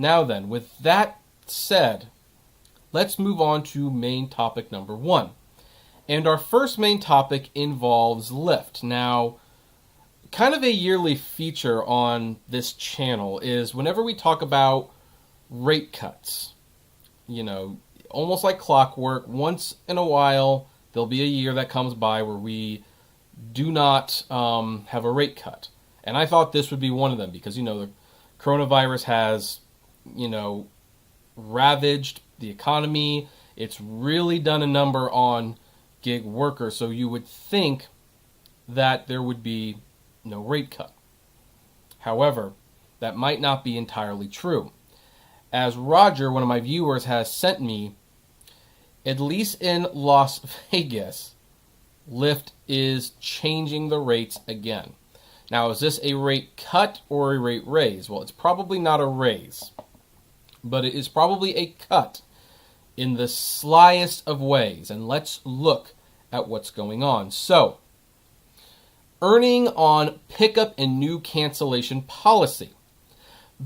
Now then, with that said, let's move on to main topic number 1. And our first main topic involves Lyft. Now, kind of a yearly feature on this channel is whenever we talk about rate cuts, almost like clockwork, once in a while, there'll be a year that comes by where we do not have a rate cut. And I thought this would be one of them because, the coronavirus has, ravaged the economy. It's really done a number on gig workers. So you would think that there would be no rate cut. However, that might not be entirely true. As Roger, one of my viewers, has sent me, at least in Las Vegas, Lyft is changing the rates again. Now, is this a rate cut or a rate raise? Well, it's probably not a raise, but it is probably a cut in the slyest of ways. And let's look at what's going on. So, earning on pickup and new cancellation policy.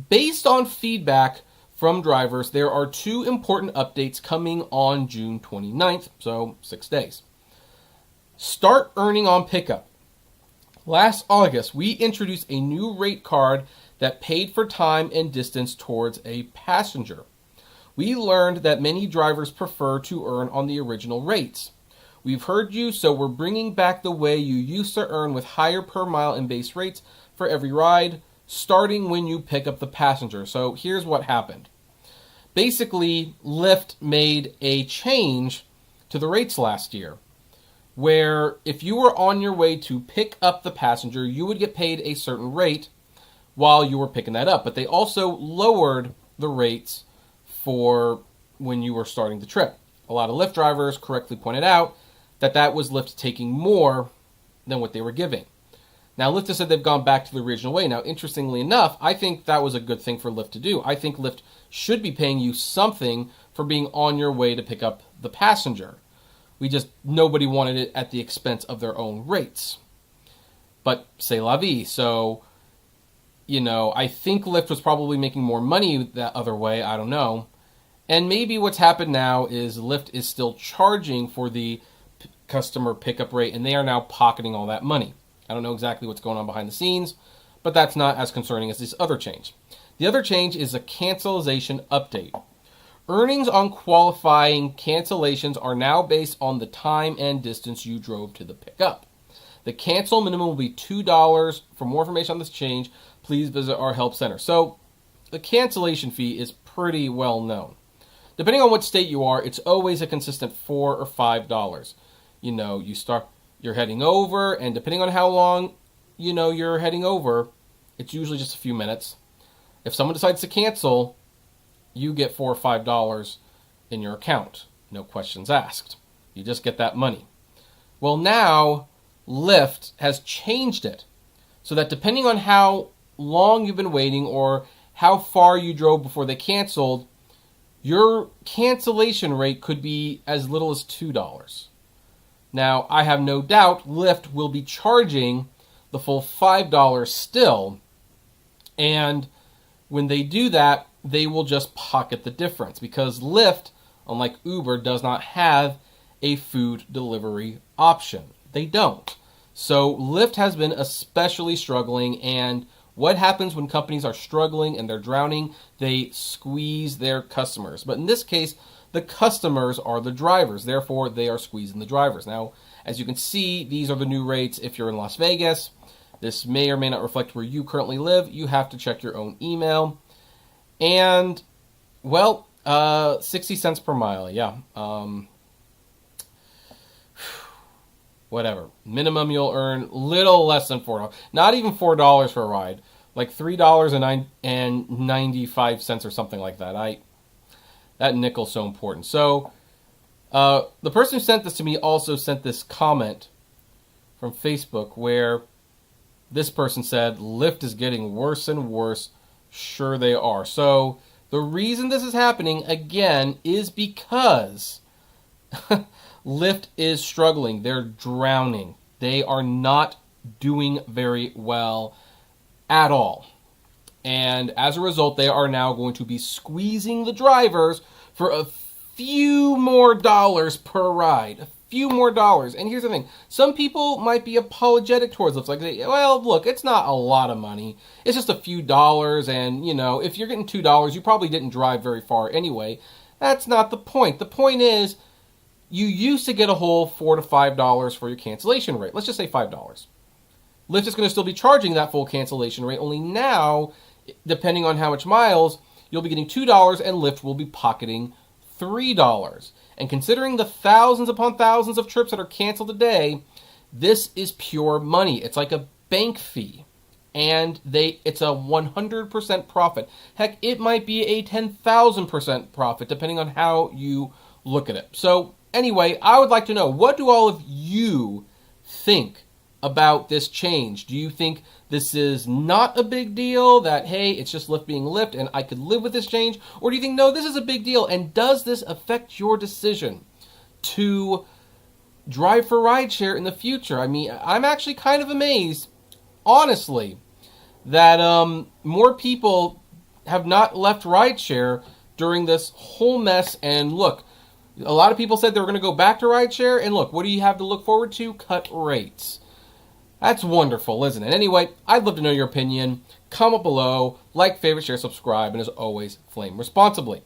Based on feedback from drivers, there are 2 important updates coming on June 29th, so 6 days. Start earning on pickup. Last August, we introduced a new rate card that paid for time and distance towards a passenger. We learned that many drivers prefer to earn on the original rates. We've heard you, so we're bringing back the way you used to earn with higher per mile and base rates for every ride, starting when you pick up the passenger. So here's what happened. Basically, Lyft made a change to the rates last year, where if you were on your way to pick up the passenger, you would get paid a certain rate while you were picking that up. But they also lowered the rates for when you were starting the trip. A lot of Lyft drivers correctly pointed out that was Lyft taking more than what they were giving. Now, Lyft has said they've gone back to the original way. Now, interestingly enough, I think that was a good thing for Lyft to do. I think Lyft should be paying you something for being on your way to pick up the passenger. Nobody wanted it at the expense of their own rates. But c'est la vie. So, I think Lyft was probably making more money that other way. I don't know. And maybe what's happened now is Lyft is still charging for the customer pickup rate, and they are now pocketing all that money. I don't know exactly what's going on behind the scenes, but that's not as concerning as this other change. The other change is a cancellation update. Earnings on qualifying cancellations are now based on the time and distance you drove to the pickup. The cancel minimum will be $2. For more information on this change, please visit our help center. So the cancellation fee is pretty well known. Depending on what state you are, it's always a consistent $4 or $5. You're heading over, and depending on how long, you're heading over, it's usually just a few minutes. If someone decides to cancel, you get $4 or $5 in your account. No questions asked. You just get that money. Well, now Lyft has changed it so that depending on how long you've been waiting or how far you drove before they canceled, your cancellation rate could be as little as $2. Now, I have no doubt Lyft will be charging the full $5 still, and when they do that, they will just pocket the difference because Lyft, unlike Uber, does not have a food delivery option. They don't. So Lyft has been especially struggling, and what happens when companies are struggling and they're drowning? They squeeze their customers. But in this case, the customers are the drivers. Therefore, they are squeezing the drivers. Now, as you can see, these are the new rates if you're in Las Vegas. This may or may not reflect where you currently live. You have to check your own email. And, 60 cents per mile, yeah. Whatever. Minimum you'll earn little less than $4. Not even $4 for a ride. Like $3.95 or something like that. That nickel's so important. So, the person who sent this to me also sent this comment from Facebook where this person said, Lyft is getting worse and worse. Sure they are. So, the reason this is happening, again, is because Lyft is struggling. They're drowning. They are not doing very well at all. And as a result, they are now going to be squeezing the drivers for a few more dollars per ride. A few more dollars. And here's the thing. Some people might be apologetic towards Lyft. Like, well, look, it's not a lot of money. It's just a few dollars. And, you know, if you're getting $2, you probably didn't drive very far anyway. That's not the point. The point is, you used to get a whole $4 to $5 for your cancellation rate. Let's just say $5. Lyft is going to still be charging that full cancellation rate. Only now, depending on how much miles, you'll be getting $2 and Lyft will be pocketing $3. And considering the thousands upon thousands of trips that are canceled a day, this is pure money. It's like a bank fee. And it's a 100% profit. Heck, it might be a 10,000% profit, depending on how you look at it. So anyway, I would like to know, what do all of you think about this change? Do you think this is not a big deal, that, hey, it's just Lyft being Lyft and I could live with this change? Or do you think, no, this is a big deal, and does this affect your decision to drive for rideshare in the future? I mean, I'm actually kind of amazed, honestly, that more people have not left rideshare during this whole mess. And look, a lot of people said they were going to go back to rideshare, and look, what do you have to look forward to? Cut rates. That's wonderful, isn't it? Anyway, I'd love to know your opinion. Comment below, like, favorite, share, subscribe, and as always, flame responsibly.